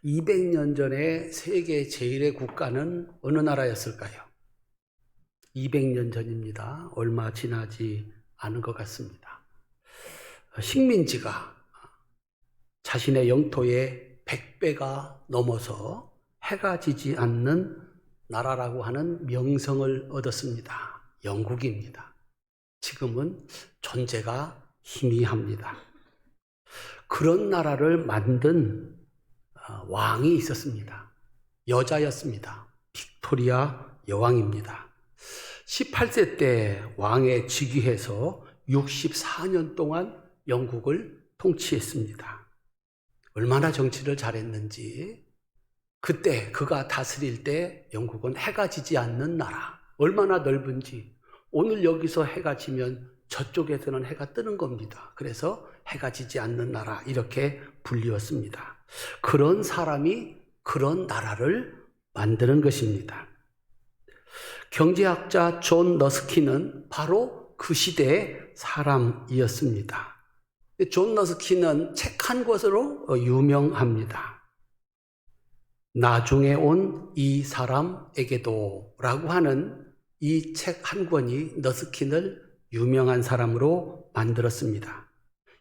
200년 전에 세계 제1의 국가는 어느 나라였을까요? 200년 전입니다. 얼마 지나지 않은 것 같습니다. 식민지가 자신의 영토의 100배가 넘어서 해가 지지 않는 나라라고 하는 명성을 얻었습니다. 영국입니다. 지금은 존재가 희미합니다. 그런 나라를 만든 왕이 있었습니다. 여자였습니다. 빅토리아 여왕입니다. 18세 때 왕에 즉위해서 64년 동안 영국을 통치했습니다. 얼마나 정치를 잘했는지, 그때 그가 다스릴 때 영국은 해가 지지 않는 나라, 얼마나 넓은지, 오늘 여기서 해가 지면 저쪽에서는 해가 뜨는 겁니다. 그래서 해가 지지 않는 나라, 이렇게 불리웠습니다. 그런 사람이 그런 나라를 만드는 것입니다. 경제학자 존 러스키는 바로 그 시대의 사람이었습니다. 존 러스키는 책 한 권으로 유명합니다. 나중에 온 이 사람에게도 라고 하는 이 책 한 권이 러스킨을 유명한 사람으로 만들었습니다.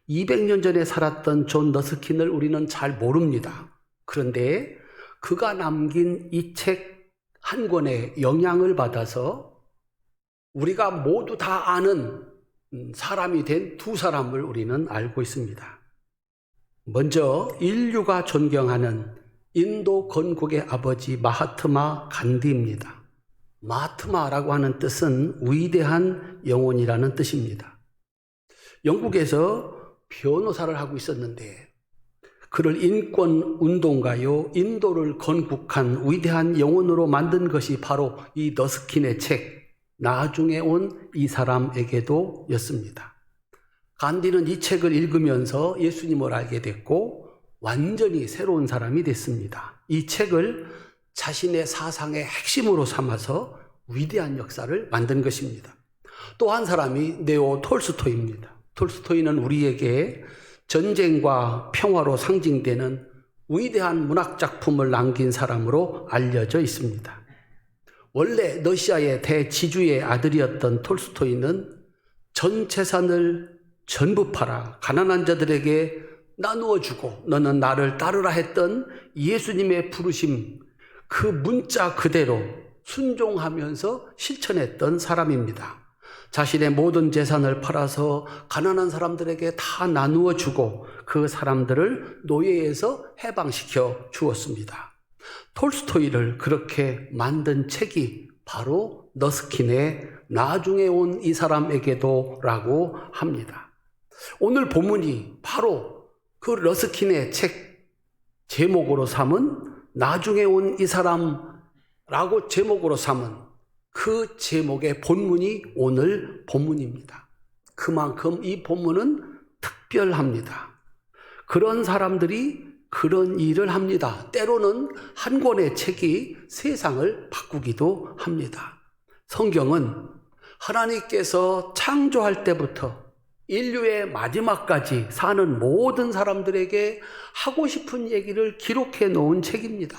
200년 전에 살았던 존 러스킨을 우리는 잘 모릅니다. 그런데 그가 남긴 이 책 한 권의 영향을 받아서 우리가 모두 다 아는 사람이 된 두 사람을 우리는 알고 있습니다. 먼저 인류가 존경하는 인도 건국의 아버지 마하트마 간디입니다. 마하트마라고 하는 뜻은 위대한 영혼이라는 뜻입니다. 영국에서 변호사를 하고 있었는데 그를 인권운동가요, 인도를 건국한 위대한 영혼으로 만든 것이 바로 이 러스킨의 책, 나중에 온 이 사람에게도 였습니다. 간디는 이 책을 읽으면서 예수님을 알게 됐고 완전히 새로운 사람이 됐습니다. 이 책을 자신의 사상의 핵심으로 삼아서 위대한 역사를 만든 것입니다. 또 한 사람이 네오 톨스토이입니다. 톨스토이는 우리에게 전쟁과 평화로 상징되는 위대한 문학작품을 남긴 사람으로 알려져 있습니다. 원래 러시아의 대지주의 아들이었던 톨스토이는 전 재산을 전부 팔아 가난한 자들에게 나누어 주고 너는 나를 따르라 했던 예수님의 부르심, 그 문자 그대로 순종하면서 실천했던 사람입니다. 자신의 모든 재산을 팔아서 가난한 사람들에게 다 나누어 주고 그 사람들을 노예에서 해방시켜 주었습니다. 톨스토이를 그렇게 만든 책이 바로 러스킨의 나중에 온 이 사람에게도 라고 합니다. 오늘 본문이 바로 그 러스킨의 책 제목으로 삼은 나중에 온 이 사람라고 제목으로 삼은 그 제목의 본문이 오늘 본문입니다. 그만큼 이 본문은 특별합니다. 그런 사람들이 그런 일을 합니다. 때로는 한 권의 책이 세상을 바꾸기도 합니다. 성경은 하나님께서 창조할 때부터 인류의 마지막까지 사는 모든 사람들에게 하고 싶은 얘기를 기록해 놓은 책입니다.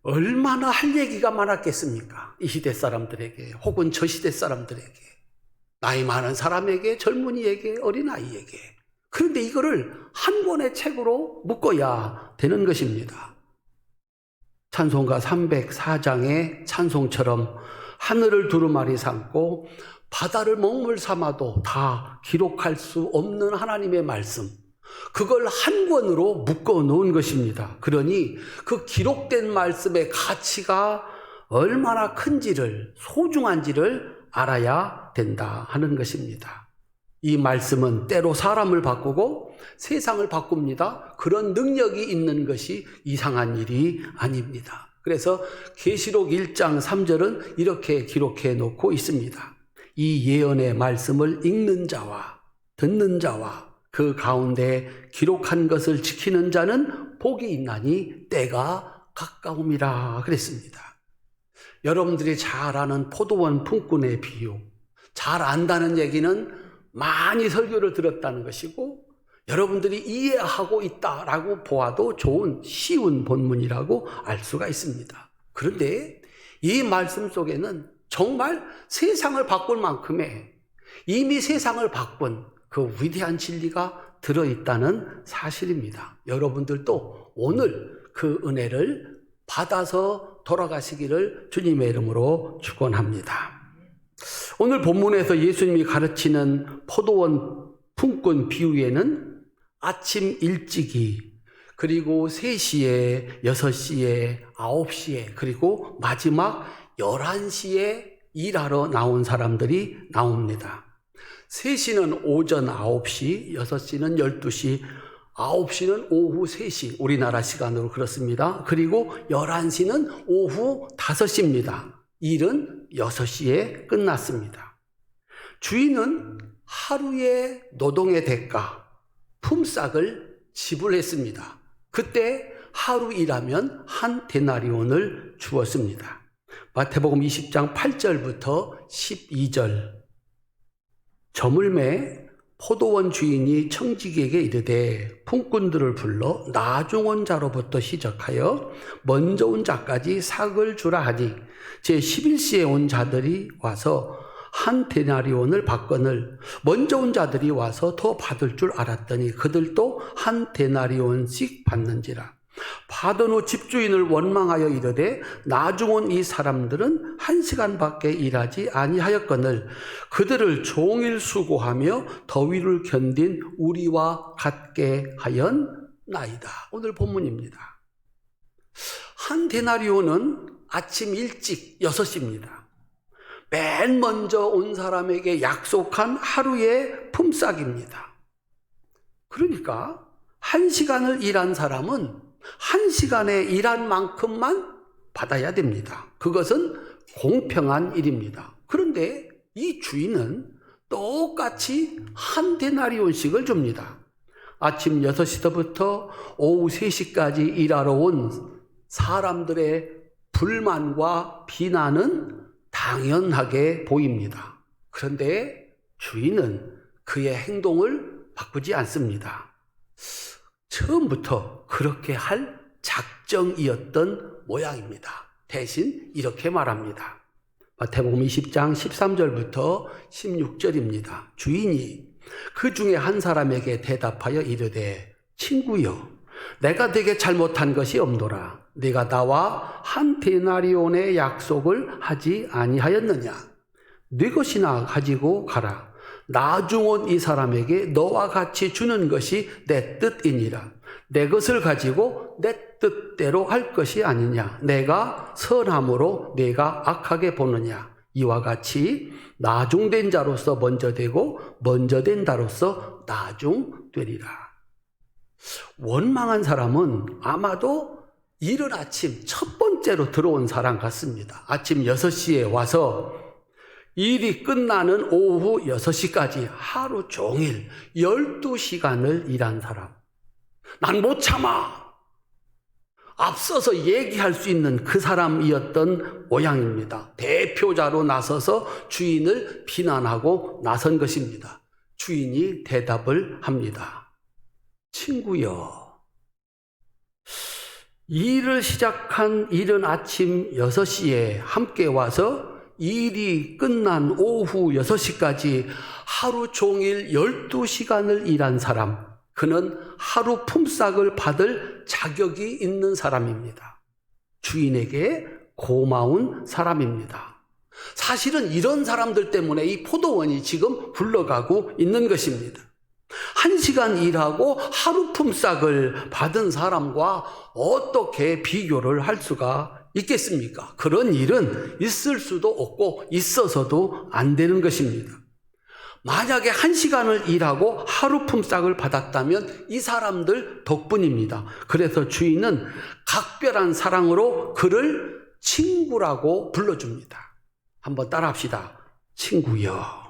얼마나 할 얘기가 많았겠습니까? 이 시대 사람들에게 혹은 저 시대 사람들에게, 나이 많은 사람에게, 젊은이에게, 어린아이에게. 그런데 이거를 한 권의 책으로 묶어야 되는 것입니다. 찬송가 304장의 찬송처럼 하늘을 두루마리 삼고 바다를 먹물 삼아도 다 기록할 수 없는 하나님의 말씀, 그걸 한 권으로 묶어 놓은 것입니다. 그러니 그 기록된 말씀의 가치가 얼마나 큰지를, 소중한지를 알아야 된다 하는 것입니다. 이 말씀은 때로 사람을 바꾸고 세상을 바꿉니다. 그런 능력이 있는 것이 이상한 일이 아닙니다. 그래서 계시록 1장 3절은 이렇게 기록해 놓고 있습니다. 이 예언의 말씀을 읽는 자와 듣는 자와 그 가운데 기록한 것을 지키는 자는 복이 있나니 때가 가까움이라 그랬습니다. 여러분들이 잘 아는 포도원 품꾼의 비유, 잘 안다는 얘기는 많이 설교를 들었다는 것이고, 여러분들이 이해하고 있다라고 보아도 좋은 쉬운 본문이라고 알 수가 있습니다. 그런데 이 말씀 속에는 정말 세상을 바꿀 만큼의 이미 세상을 바꾼 그 위대한 진리가 들어있다는 사실입니다. 여러분들도 오늘 그 은혜를 받아서 돌아가시기를 주님의 이름으로 축원합니다. 오늘 본문에서 예수님이 가르치는 포도원 품꾼 비유에는 아침 일찍이, 그리고 3시에, 6시에, 9시에, 그리고 마지막 11시에 일하러 나온 사람들이 나옵니다. 3시는 오전 9시, 6시는 12시, 9시는 오후 3시, 우리나라 시간으로 그렇습니다. 그리고 11시는 오후 5시입니다. 일은 6시에 끝났습니다. 주인은 하루의 노동의 대가, 품삯을 지불했습니다. 그때 하루 일하면 한 데나리온을 주었습니다. 마태복음 20장 8절부터 12절. 저물매 포도원 주인이 청지기에게 이르되 품꾼들을 불러 나중 온 자로부터 시작하여 먼저 온 자까지 삭을 주라 하니 제11시에 온 자들이 와서 한 데나리온을 받거늘 먼저 온 자들이 와서 더 받을 줄 알았더니 그들도 한 데나리온씩 받는지라. 받은 후 집주인을 원망하여 이르되 나중 온 이 사람들은 1시간밖에 일하지 아니하였거늘 그들을 종일 수고하며 더위를 견딘 우리와 같게 하였나이다. 오늘 본문입니다. 한 데나리온은 아침 일찍 6시입니다. 맨 먼저 온 사람에게 약속한 하루의 품삯입니다. 그러니까 1시간을 일한 사람은 1시간에 일한 만큼만 받아야 됩니다. 그것은 공평한 일입니다. 그런데 이 주인은 똑같이 한 데나리온씩을 줍니다. 아침 6시부터 오후 3시까지 일하러 온 사람들의 불만과 비난은 당연하게 보입니다. 그런데 주인은 그의 행동을 바꾸지 않습니다. 처음부터 그렇게 할 작정이었던 모양입니다. 대신 이렇게 말합니다. 마태복음 20장 13절부터 16절입니다. 주인이 그 중에 한 사람에게 대답하여 이르되 친구여 내가 네게 잘못한 것이 없노라. 네가 나와 한 데나리온의 약속을 하지 아니하였느냐. 네 것이나 가지고 가라. 나중 온 이 사람에게 너와 같이 주는 것이 내 뜻이니라. 내 것을 가지고 내 뜻대로 할 것이 아니냐. 내가 선함으로 네가 악하게 보느냐. 이와 같이 나중된 자로서 먼저 되고 먼저 된 자로서 나중되리라. 원망한 사람은 아마도 이른 아침 첫 번째로 들어온 사람 같습니다. 아침 6시에 와서 일이 끝나는 오후 6시까지 하루 종일 12시간을 일한 사람. 난 못 참아. 앞서서 얘기할 수 있는 그 사람이었던 모양입니다. 대표자로 나서서 주인을 비난하고 나선 것입니다. 주인이 대답을 합니다. 친구여, 일을 시작한 이른 아침 6시에 함께 와서 일이 끝난 오후 6시까지 하루 종일 12시간을 일한 사람, 그는 하루 품삯을 받을 자격이 있는 사람입니다. 주인에게 고마운 사람입니다. 사실은 이런 사람들 때문에 이 포도원이 지금 굴러가고 있는 것입니다. 1시간 일하고 하루 품삯을 받은 사람과 어떻게 비교를 할 수가 있겠습니까? 그런 일은 있을 수도 없고 있어서도 안 되는 것입니다. 만약에 1시간을 일하고 하루 품삯을 받았다면 이 사람들 덕분입니다. 그래서 주인은 각별한 사랑으로 그를 친구라고 불러줍니다. 한번 따라합시다. 친구여.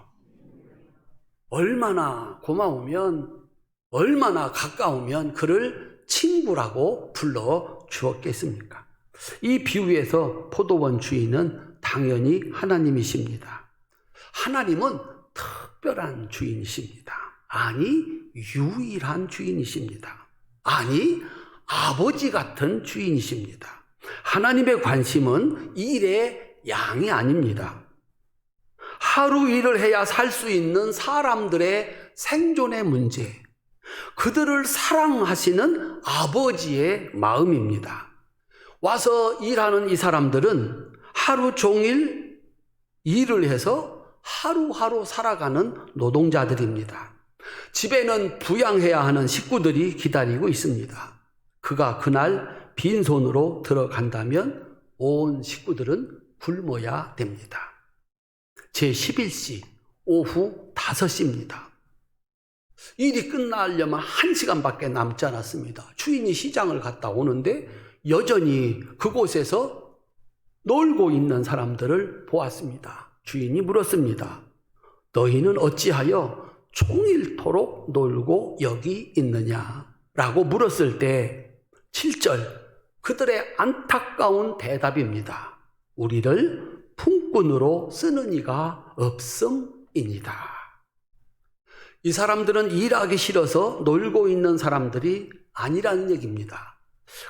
얼마나 고마우면, 얼마나 가까우면 그를 친구라고 불러 주었겠습니까? 이 비유에서 포도원 주인은 당연히 하나님이십니다. 하나님은 특별한 주인이십니다. 아니, 유일한 주인이십니다. 아니, 아버지 같은 주인이십니다. 하나님의 관심은 일의 양이 아닙니다. 하루 일을 해야 살 수 있는 사람들의 생존의 문제, 그들을 사랑하시는 아버지의 마음입니다. 와서 일하는 이 사람들은 하루 종일 일을 해서 하루하루 살아가는 노동자들입니다. 집에는 부양해야 하는 식구들이 기다리고 있습니다. 그가 그날 빈손으로 들어간다면 온 식구들은 굶어야 됩니다. 제11시 오후 5시입니다. 일이 끝나려면 1시간밖에 남지 않았습니다. 주인이 시장을 갔다 오는데 여전히 그곳에서 놀고 있는 사람들을 보았습니다. 주인이 물었습니다. 너희는 어찌하여 종일토록 놀고 여기 있느냐? 라고 물었을 때 7절, 그들의 안타까운 대답입니다. 우리를 품꾼으로 쓰는 이가 없음이니이다. 이 사람들은 일하기 싫어서 놀고 있는 사람들이 아니라는 얘기입니다.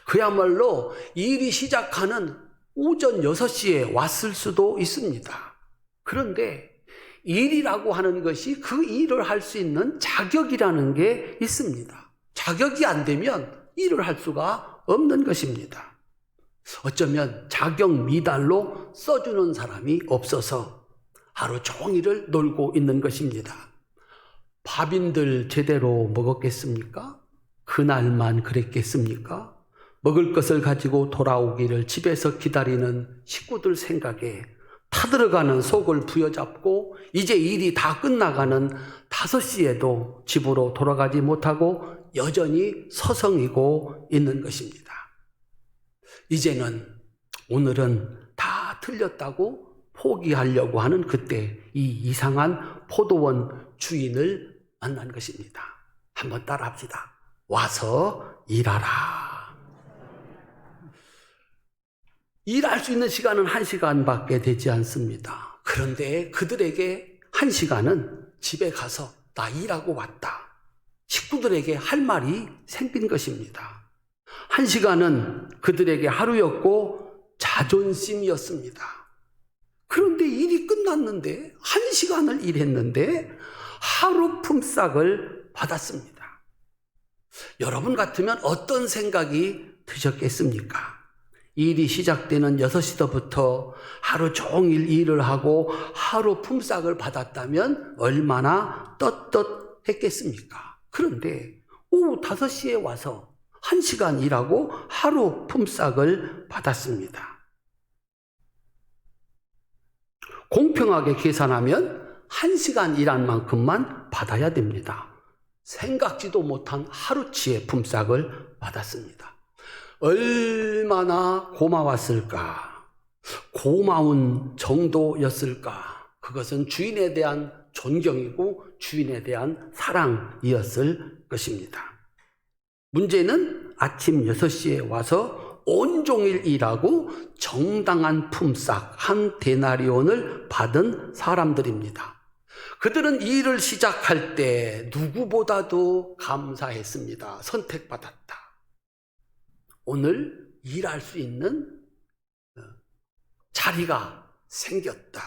그야말로 일이 시작하는 오전 6시에 왔을 수도 있습니다. 그런데 일이라고 하는 것이 그 일을 할 수 있는 자격이라는 게 있습니다. 자격이 안 되면 일을 할 수가 없는 것입니다. 어쩌면 자격 미달로 써주는 사람이 없어서 하루 종일을 놀고 있는 것입니다. 밥인들 제대로 먹었겠습니까? 그날만 그랬겠습니까? 먹을 것을 가지고 돌아오기를 집에서 기다리는 식구들 생각에 타들어가는 속을 부여잡고 이제 일이 다 끝나가는 5시에도 집으로 돌아가지 못하고 여전히 서성이고 있는 것입니다. 이제는 오늘은 다 틀렸다고 포기하려고 하는 그때 이 이상한 포도원 주인을 만난 것입니다. 한번 따라합시다. 와서 일하라. 일할 수 있는 시간은 1시간밖에 되지 않습니다. 그런데 그들에게 1시간은 집에 가서 나 일하고 왔다. 식구들에게 할 말이 생긴 것입니다. 1시간은 그들에게 하루였고 자존심이었습니다. 그런데 일이 끝났는데 1시간을 일했는데 하루 품삯을 받았습니다. 여러분 같으면 어떤 생각이 드셨겠습니까? 일이 시작되는 6시부터 하루 종일 일을 하고 하루 품삯을 받았다면 얼마나 떳떳했겠습니까? 그런데 오후 5시에 와서 1시간 일하고 하루 품삯을 받았습니다. 공평하게 계산하면 1시간 일한 만큼만 받아야 됩니다. 생각지도 못한 하루치의 품삯을 받았습니다. 얼마나 고마웠을까? 고마운 정도였을까? 그것은 주인에 대한 존경이고 주인에 대한 사랑이었을 것입니다. 문제는 아침 6시에 와서 온종일 일하고 정당한 품삯 한 데나리온을 받은 사람들입니다. 그들은 일을 시작할 때 누구보다도 감사했습니다. 선택받았다. 오늘 일할 수 있는 자리가 생겼다.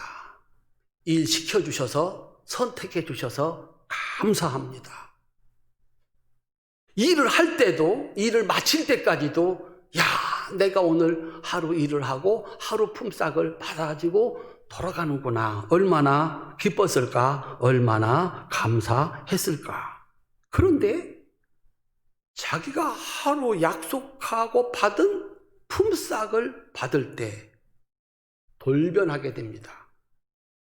일 시켜주셔서 선택해 주셔서 감사합니다. 일을 할 때도 일을 마칠 때까지도 내가 오늘 하루 일을 하고 하루 품삯을 받아가지고 돌아가는구나. 얼마나 기뻤을까? 얼마나 감사했을까? 그런데 자기가 하루 약속하고 받은 품삯을 받을 때 돌변하게 됩니다.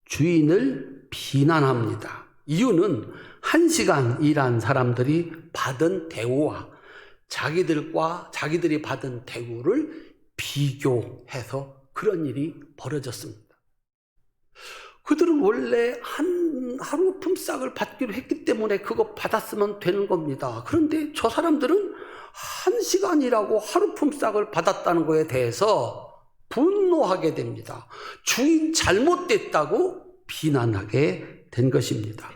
주인을 비난합니다. 이유는 1시간 일한 사람들이 받은 대우와 자기들이 받은 대우를 비교해서 그런 일이 벌어졌습니다. 그들은 원래 하루 품삯을 받기로 했기 때문에 그거 받았으면 되는 겁니다. 그런데 저 사람들은 1시간이라고 하루 품삯을 받았다는 것에 대해서 분노하게 됩니다. 주인 잘못됐다고 비난하게 된 것입니다.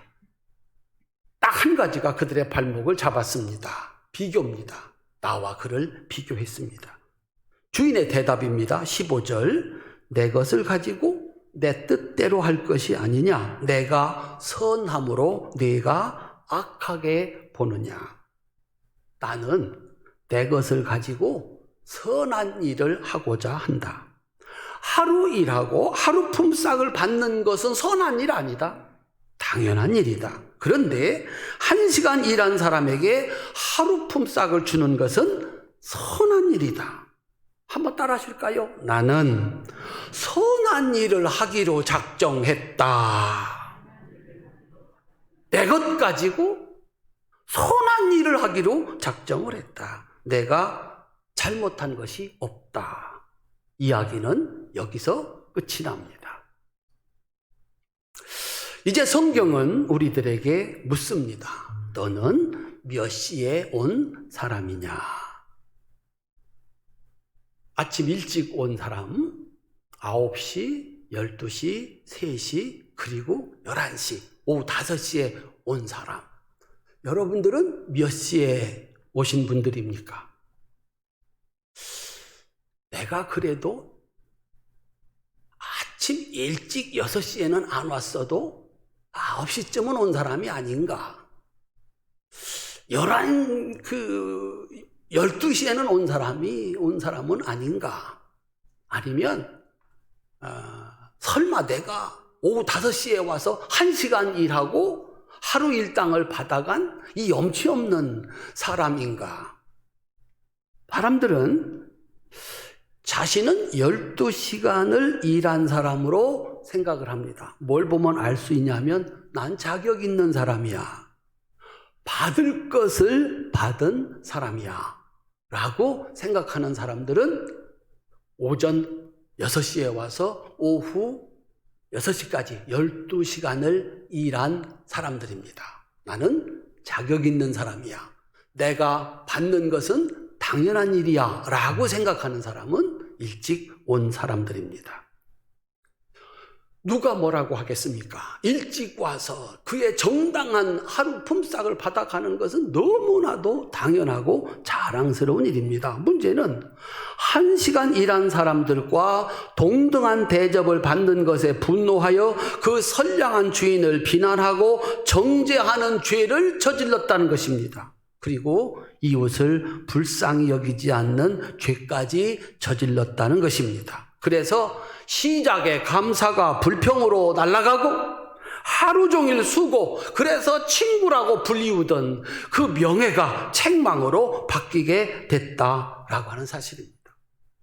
딱 한 가지가 그들의 발목을 잡았습니다. 비교입니다. 나와 그를 비교했습니다. 주인의 대답입니다. 15절. 내 것을 가지고 내 뜻대로 할 것이 아니냐? 내가 선함으로 네가 악하게 보느냐? 나는 내 것을 가지고 선한 일을 하고자 한다. 하루 일하고 하루 품삯을 받는 것은 선한 일 아니다. 당연한 일이다. 그런데 1시간 일한 사람에게 하루 품삯을 주는 것은 선한 일이다. 한번 따라 하실까요? 나는 선한 일을 하기로 작정했다. 내 것 가지고 선한 일을 하기로 작정을 했다. 내가 잘못한 것이 없다. 이야기는 여기서 끝이 납니다. 이제 성경은 우리들에게 묻습니다. 너는 몇 시에 온 사람이냐? 아침 일찍 온 사람, 9시, 12시, 3시, 그리고 11시, 오후 5시에 온 사람. 여러분들은 몇 시에 오신 분들입니까? 내가 그래도 아침 일찍 6시에는 안 왔어도 9시쯤은 온 사람이 아닌가. 12시에는 온 사람은 아닌가. 아니면 설마 내가 오후 5시에 와서 1시간 일하고 하루 일당을 받아간 이 염치 없는 사람인가. 사람들은 자신은 12시간을 일한 사람으로 생각을 합니다. 뭘 보면 알 수 있냐면 난 자격 있는 사람이야. 받을 것을 받은 사람이야. 라고 생각하는 사람들은 오전 6시에 와서 오후 6시까지 12시간을 일한 사람들입니다. 나는 자격 있는 사람이야. 내가 받는 것은 당연한 일이야. 라고 생각하는 사람은 일찍 온 사람들입니다. 누가 뭐라고 하겠습니까? 일찍 와서 그의 정당한 하루 품삯을 받아가는 것은 너무나도 당연하고 자랑스러운 일입니다. 문제는 1시간 일한 사람들과 동등한 대접을 받는 것에 분노하여 그 선량한 주인을 비난하고 정죄하는 죄를 저질렀다는 것입니다. 그리고 이웃을 불쌍히 여기지 않는 죄까지 저질렀다는 것입니다. 그래서 시작에 감사가 불평으로 날아가고 하루 종일 수고, 그래서 친구라고 불리우던 그 명예가 책망으로 바뀌게 됐다라고 하는 사실입니다.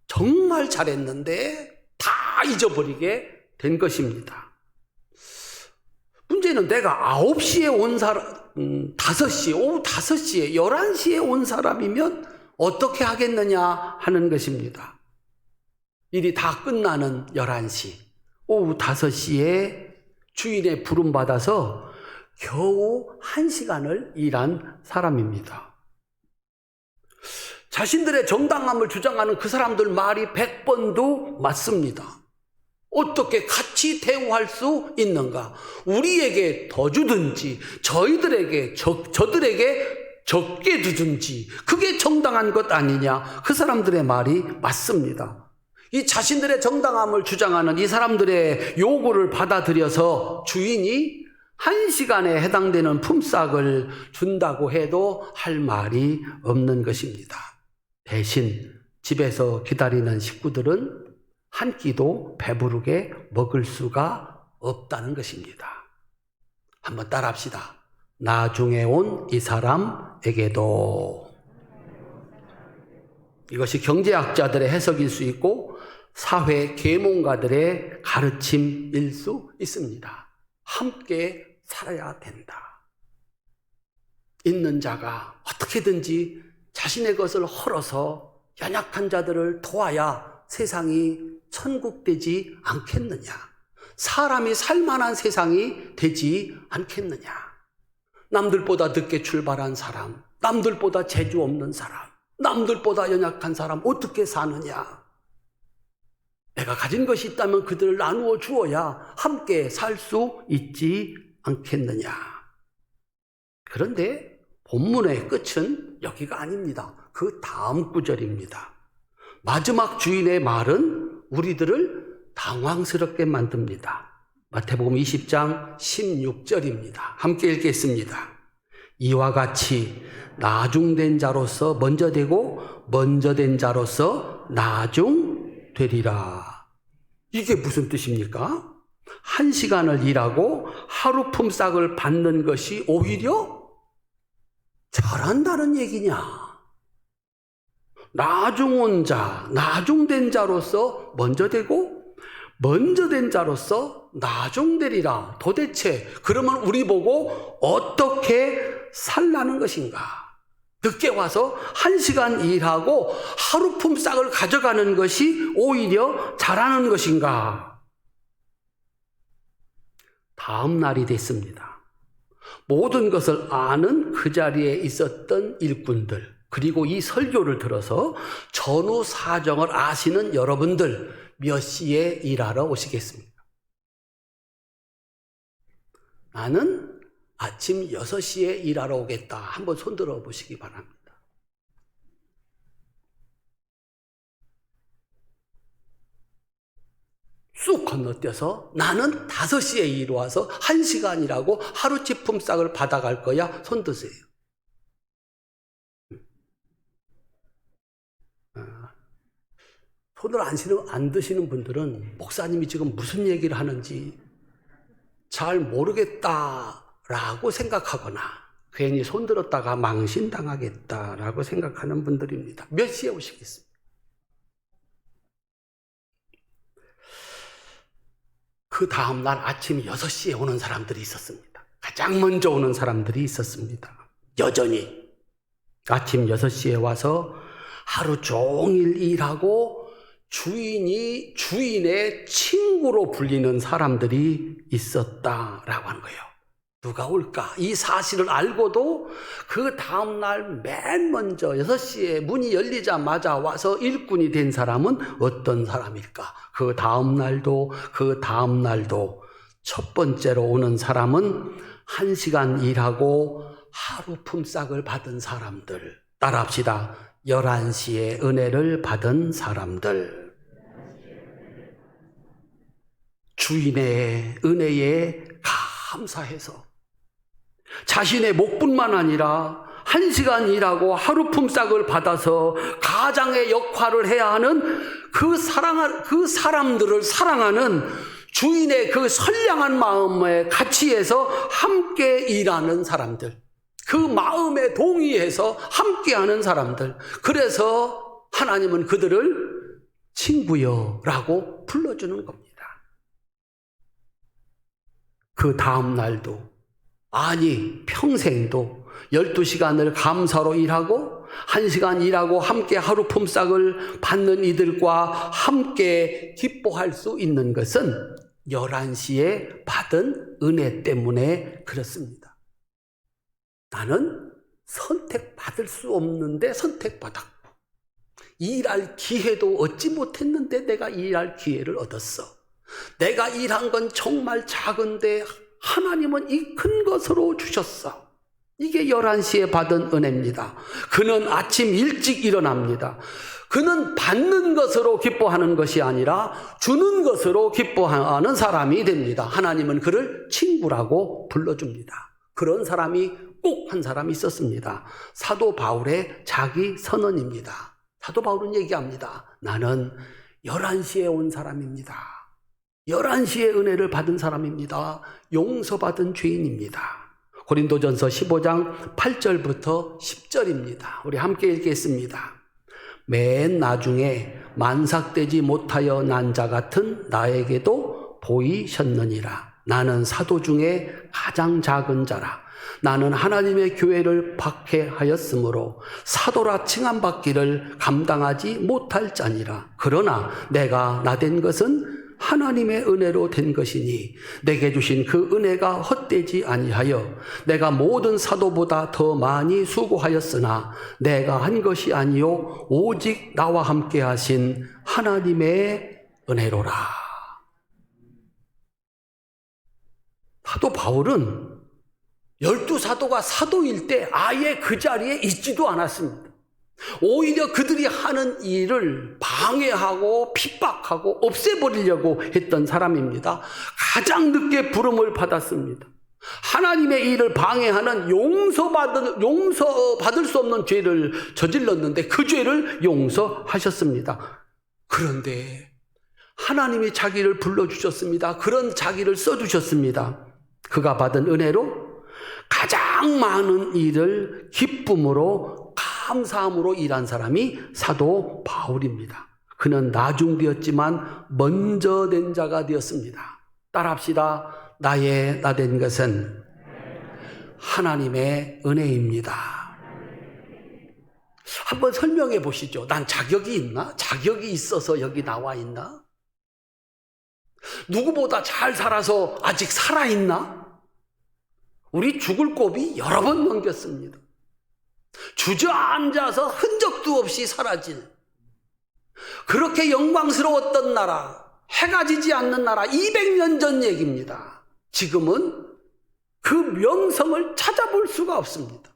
정말 잘했는데 다 잊어버리게 된 것입니다. 문제는 내가 9시에 온 사람, 5시, 오후 5시에, 11시에 온 사람이면 어떻게 하겠느냐 하는 것입니다. 일이 다 끝나는 11시, 오후 5시에 주인의 부름받아서 겨우 1시간을 일한 사람입니다. 자신들의 정당함을 주장하는 그 사람들 말이 100번도 맞습니다. 어떻게 같이 대우할 수 있는가? 우리에게 더 주든지 저들에게 적게 주든지 그게 정당한 것 아니냐? 그 사람들의 말이 맞습니다. 이 자신들의 정당함을 주장하는 이 사람들의 요구를 받아들여서 주인이 1시간에 해당되는 품삯을 준다고 해도 할 말이 없는 것입니다. 대신 집에서 기다리는 식구들은 한 끼도 배부르게 먹을 수가 없다는 것입니다. 한번 따라합시다. 나중에 온 이 사람에게도. 이것이 경제학자들의 해석일 수 있고 사회 계몽가들의 가르침일 수 있습니다. 함께 살아야 된다. 있는 자가 어떻게든지 자신의 것을 헐어서 연약한 자들을 도와야 세상이 천국되지 않겠느냐. 사람이 살만한 세상이 되지 않겠느냐. 남들보다 늦게 출발한 사람, 남들보다 재주 없는 사람, 남들보다 연약한 사람 어떻게 사느냐. 내가 가진 것이 있다면 그들을 나누어 주어야 함께 살 수 있지 않겠느냐. 그런데 본문의 끝은 여기가 아닙니다. 그 다음 구절입니다. 마지막 주인의 말은 우리들을 당황스럽게 만듭니다. 마태복음 20장 16절입니다. 함께 읽겠습니다. 이와 같이 나중된 자로서 먼저 되고 먼저 된 자로서 나중되리라. 이게 무슨 뜻입니까? 1시간을 일하고 하루 품삯을 받는 것이 오히려 잘한다는 얘기냐? 나중 온 자, 나중된 자로서 먼저 되고 먼저 된 자로서 나중되리라. 도대체 그러면 우리 보고 어떻게 살라는 것인가? 늦게 와서 1시간 일하고 하루 품삯을 가져가는 것이 오히려 잘하는 것인가? 다음 날이 됐습니다. 모든 것을 아는 그 자리에 있었던 일꾼들, 그리고 이 설교를 들어서 전후 사정을 아시는 여러분들, 몇 시에 일하러 오시겠습니까? 나는 아침 6시에 일하러 오겠다. 한번 손들어 보시기 바랍니다. 쑥 건너뛰어서 나는 5시에 일로 와서 1시간 일하고 하루치 품삯을 받아갈 거야. 손 드세요. 손을 안 드시는 분들은 목사님이 지금 무슨 얘기를 하는지 잘 모르겠다라고 생각하거나 괜히 손 들었다가 망신당하겠다라고 생각하는 분들입니다. 몇 시에 오시겠습니까? 그 다음날 아침 6시에 오는 사람들이 있었습니다. 가장 먼저 오는 사람들이 있었습니다. 여전히 아침 6시에 와서 하루 종일 일하고 주인의 친구로 불리는 사람들이 있었다라고 하는 거예요. 누가 올까? 이 사실을 알고도 그 다음날 맨 먼저 6시에 문이 열리자마자 와서 일꾼이 된 사람은 어떤 사람일까? 그 다음날도 첫 번째로 오는 사람은 1시간 일하고 하루 품삯을 받은 사람들. 따라합시다. 11시에 은혜를 받은 사람들. 주인의 은혜에 감사해서 자신의 목뿐만 아니라 1시간 일하고 하루 품삯을 받아서 가장의 역할을 해야 하는 그 사람들을 사랑하는 주인의 그 선량한 마음에 같이해서 함께 일하는 사람들, 그 마음에 동의해서 함께하는 사람들. 그래서 하나님은 그들을 친구여라고 불러주는 겁니다. 그 다음 날도, 아니 평생도 12시간을 감사로 일하고 1시간 일하고 함께 하루 품삯을 받는 이들과 함께 기뻐할 수 있는 것은 11시에 받은 은혜 때문에 그렇습니다. 나는 선택받을 수 없는데 선택받았고, 일할 기회도 얻지 못했는데 내가 일할 기회를 얻었어. 내가 일한 건 정말 작은데 하나님은 이 큰 것으로 주셨어. 이게 11시에 받은 은혜입니다. 그는 아침 일찍 일어납니다. 그는 받는 것으로 기뻐하는 것이 아니라 주는 것으로 기뻐하는 사람이 됩니다. 하나님은 그를 친구라고 불러줍니다. 그런 사람이 꼭 한 사람이 있었습니다. 사도 바울의 자기 선언입니다. 사도 바울은 얘기합니다. 나는 11시에 온 사람입니다. 11시에 은혜를 받은 사람입니다. 용서받은 죄인입니다. 고린도전서 15장 8절부터 10절입니다. 우리 함께 읽겠습니다. 맨 나중에 만삭되지 못하여 난 자 같은 나에게도 보이셨느니라. 나는 사도 중에 가장 작은 자라. 나는 하나님의 교회를 박해하였으므로 사도라 칭함받기를 감당하지 못할 자니라. 그러나 내가 나된 것은 하나님의 은혜로 된 것이니 내게 주신 그 은혜가 헛되지 아니하여 내가 모든 사도보다 더 많이 수고하였으나 내가 한 것이 아니요 오직 나와 함께 하신 하나님의 은혜로라. 사도 바울은 12사도가 사도일 때 아예 그 자리에 있지도 않았습니다. 오히려 그들이 하는 일을 방해하고 핍박하고 없애버리려고 했던 사람입니다. 가장 늦게 부름을 받았습니다. 하나님의 일을 방해하는 용서받을 수 없는 죄를 저질렀는데 그 죄를 용서하셨습니다. 그런데 하나님이 자기를 불러주셨습니다. 그런 자기를 써주셨습니다. 그가 받은 은혜로 가장 많은 일을 기쁨으로 감사함으로 일한 사람이 사도 바울입니다. 그는 나중되었지만 먼저 된 자가 되었습니다. 따라합시다. 나 된 것은 하나님의 은혜입니다. 한번 설명해 보시죠. 난 자격이 있나? 자격이 있어서 여기 나와 있나? 누구보다 잘 살아서 아직 살아있나? 우리 죽을 고비 여러 번 넘겼습니다. 주저앉아서 흔적도 없이 사라진, 그렇게 영광스러웠던 나라, 해가 지지 않는 나라, 200년 전 얘기입니다. 지금은 그 명성을 찾아볼 수가 없습니다.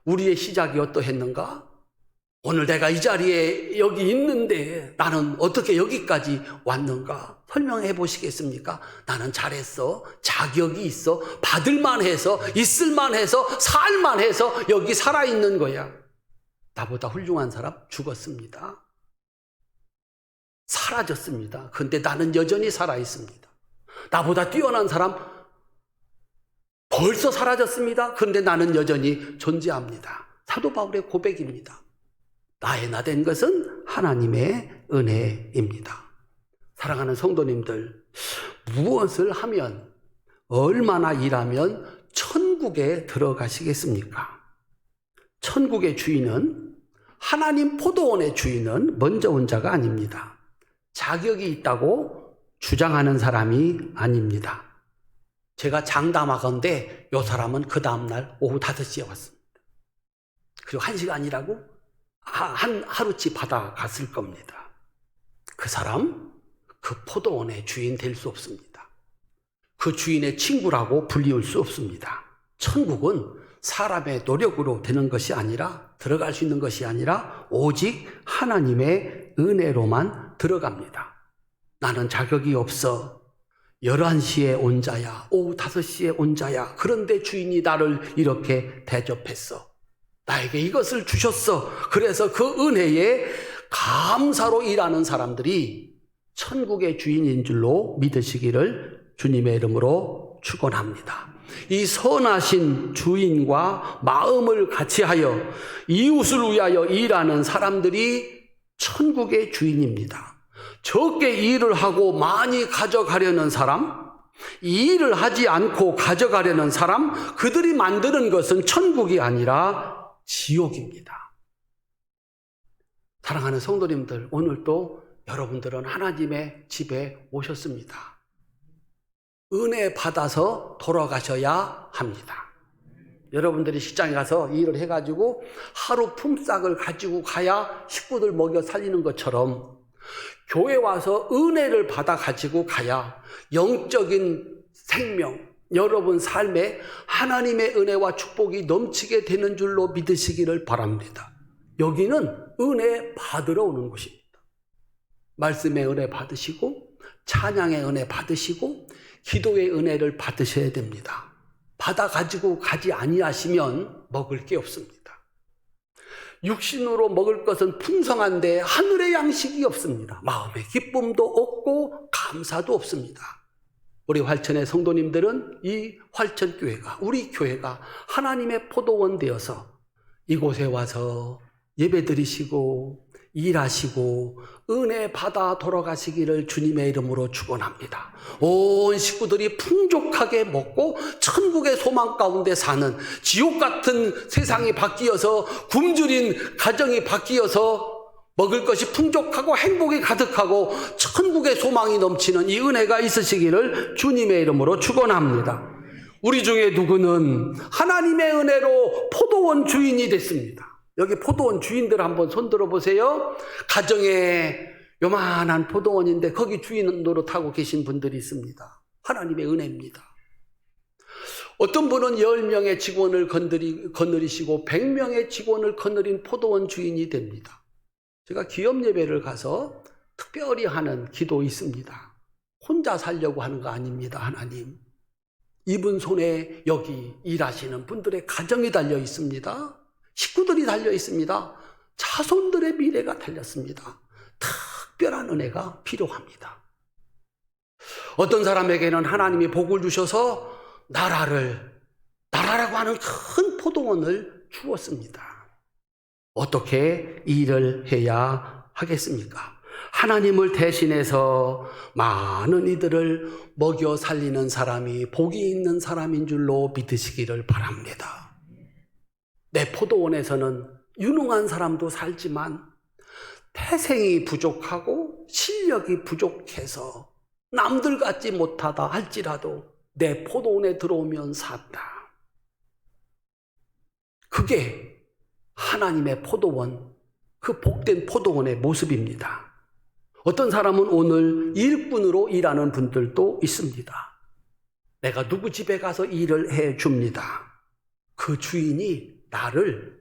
우리의 시작이 어떠했는가? 오늘 내가 이 자리에 여기 있는데 나는 어떻게 여기까지 왔는가? 설명해 보시겠습니까? 나는 잘했어. 자격이 있어. 받을만 해서, 있을만 해서, 살만 해서 여기 살아있는 거야. 나보다 훌륭한 사람 죽었습니다. 사라졌습니다. 그런데 나는 여전히 살아있습니다. 나보다 뛰어난 사람 벌써 사라졌습니다. 그런데 나는 여전히 존재합니다. 사도 바울의 고백입니다. 나 된 것은 하나님의 은혜입니다. 사랑하는 성도님들, 무엇을 하면, 얼마나 일하면 천국에 들어가시겠습니까? 천국의 주인은, 하나님 포도원의 주인은 먼저 온 자가 아닙니다. 자격이 있다고 주장하는 사람이 아닙니다. 제가 장담하건대 이 사람은 그 다음날 오후 5시에 왔습니다. 그리고 1시간이라고 하루치 받아갔을 겁니다. 그 사람, 그 포도원의 주인 될 수 없습니다. 그 주인의 친구라고 불리울 수 없습니다. 천국은 사람의 노력으로 되는 것이 아니라, 들어갈 수 있는 것이 아니라 오직 하나님의 은혜로만 들어갑니다. 나는 자격이 없어. 11시에 온 자야, 오후 5시에 온 자야. 그런데 주인이 나를 이렇게 대접했어. 나에게 이것을 주셨어. 그래서 그 은혜에 감사로 일하는 사람들이 천국의 주인인 줄로 믿으시기를 주님의 이름으로 축원합니다. 이 선하신 주인과 마음을 같이하여 이웃을 위하여 일하는 사람들이 천국의 주인입니다. 적게 일을 하고 많이 가져가려는 사람, 이 일을 하지 않고 가져가려는 사람, 그들이 만드는 것은 천국이 아니라 지옥입니다. 사랑하는 성도님들, 오늘도 여러분들은 하나님의 집에 오셨습니다. 은혜 받아서 돌아가셔야 합니다. 여러분들이 직장에 가서 일을 해가지고 하루 품삯을 가지고 가야 식구들 먹여 살리는 것처럼 교회 와서 은혜를 받아 가지고 가야 영적인 생명, 여러분 삶에 하나님의 은혜와 축복이 넘치게 되는 줄로 믿으시기를 바랍니다. 여기는 은혜 받으러 오는 곳입니다. 말씀의 은혜 받으시고, 찬양의 은혜 받으시고, 기도의 은혜를 받으셔야 됩니다. 받아 가지고 가지 아니하시면 먹을 게 없습니다. 육신으로 먹을 것은 풍성한데 하늘의 양식이 없습니다. 마음의 기쁨도 없고 감사도 없습니다. 우리 활천의 성도님들은 이 활천교회가, 우리 교회가 하나님의 포도원 되어서 이곳에 와서 예배 드리시고 일하시고 은혜 받아 돌아가시기를 주님의 이름으로 축원합니다. 온 식구들이 풍족하게 먹고 천국의 소망 가운데 사는, 지옥 같은 세상이 바뀌어서 굶주린 가정이 바뀌어서 먹을 것이 풍족하고 행복이 가득하고 천국의 소망이 넘치는 이 은혜가 있으시기를 주님의 이름으로 축원합니다. 우리 중에 누구는 하나님의 은혜로 포도원 주인이 됐습니다. 여기 포도원 주인들 한번 손들어 보세요. 가정에 요만한 포도원인데 거기 주인 노릇하고 계신 분들이 있습니다. 하나님의 은혜입니다. 어떤 분은 10명의 직원을 거느리시고 100명의 직원을 거느린 포도원 주인이 됩니다. 제가 기업 예배를 가서 특별히 하는 기도 있습니다. 혼자 살려고 하는 거 아닙니다. 하나님, 이분 손에 여기 일하시는 분들의 가정이 달려 있습니다. 식구들이 달려 있습니다. 자손들의 미래가 달렸습니다. 특별한 은혜가 필요합니다. 어떤 사람에게는 하나님이 복을 주셔서 나라라고 하는 큰 포도원을 주었습니다. 어떻게 일을 해야 하겠습니까? 하나님을 대신해서 많은 이들을 먹여 살리는 사람이 복이 있는 사람인 줄로 믿으시기를 바랍니다. 내 포도원에서는 유능한 사람도 살지만 태생이 부족하고 실력이 부족해서 남들 같지 못하다 할지라도 내 포도원에 들어오면 산다. 그게 하나님의 포도원, 그 복된 포도원의 모습입니다. 어떤 사람은 오늘 일꾼으로 일하는 분들도 있습니다. 내가 누구 집에 가서 일을 해줍니다. 그 주인이 나를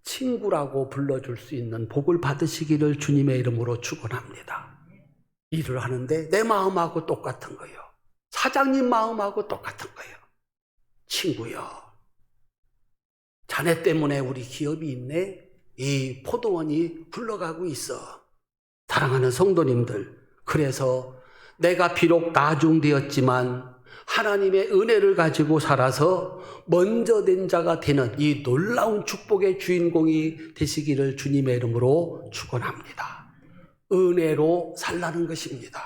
친구라고 불러줄 수 있는 복을 받으시기를 주님의 이름으로 축원합니다. 일을 하는데 내 마음하고 똑같은 거예요. 사장님 마음하고 똑같은 거예요. 친구요, 자네 때문에 우리 기업이 있네. 이 포도원이 굴러가고 있어. 사랑하는 성도님들, 그래서 내가 비록 나중되었지만 하나님의 은혜를 가지고 살아서 먼저 된 자가 되는 이 놀라운 축복의 주인공이 되시기를 주님의 이름으로 축원합니다. 은혜로 살라는 것입니다.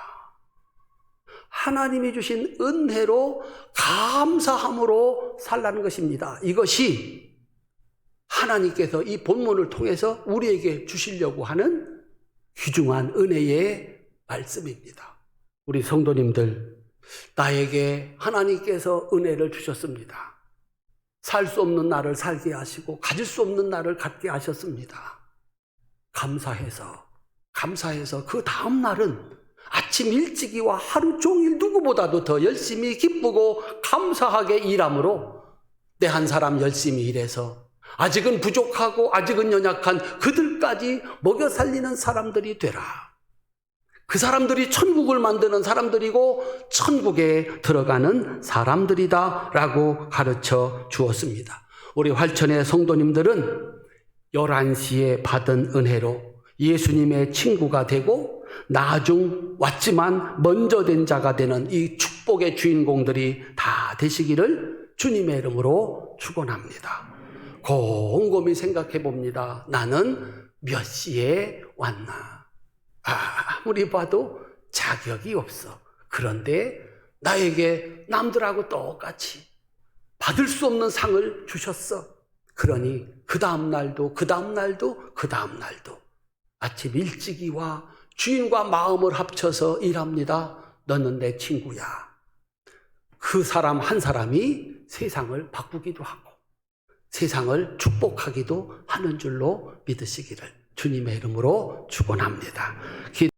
하나님이 주신 은혜로 감사함으로 살라는 것입니다. 이것이 하나님께서 이 본문을 통해서 우리에게 주시려고 하는 귀중한 은혜의 말씀입니다. 우리 성도님들, 나에게 하나님께서 은혜를 주셨습니다. 살 수 없는 나를 살게 하시고 가질 수 없는 나를 갖게 하셨습니다. 감사해서 그 다음 날은 아침 일찍이와 하루 종일 누구보다도 더 열심히 기쁘고 감사하게 일함으로 내 한 사람 열심히 일해서 아직은 부족하고 아직은 연약한 그들까지 먹여 살리는 사람들이 되라. 그 사람들이 천국을 만드는 사람들이고 천국에 들어가는 사람들이다 라고 가르쳐 주었습니다. 우리 활천의 성도님들은 11시에 받은 은혜로 예수님의 친구가 되고 나중 왔지만 먼저 된 자가 되는 이 축복의 주인공들이 다 되시기를 주님의 이름으로 축원합니다. 곰곰이 생각해 봅니다. 나는 몇 시에 왔나? 아무리 봐도 자격이 없어. 그런데 나에게 남들하고 똑같이 받을 수 없는 상을 주셨어. 그러니 그 다음 날도 아침 일찍이와 주인과 마음을 합쳐서 일합니다. 너는 내 친구야. 그 사람 한 사람이 세상을 바꾸기도 하고 세상을 축복하기도 하는 줄로 믿으시기를 주님의 이름으로 축원합니다.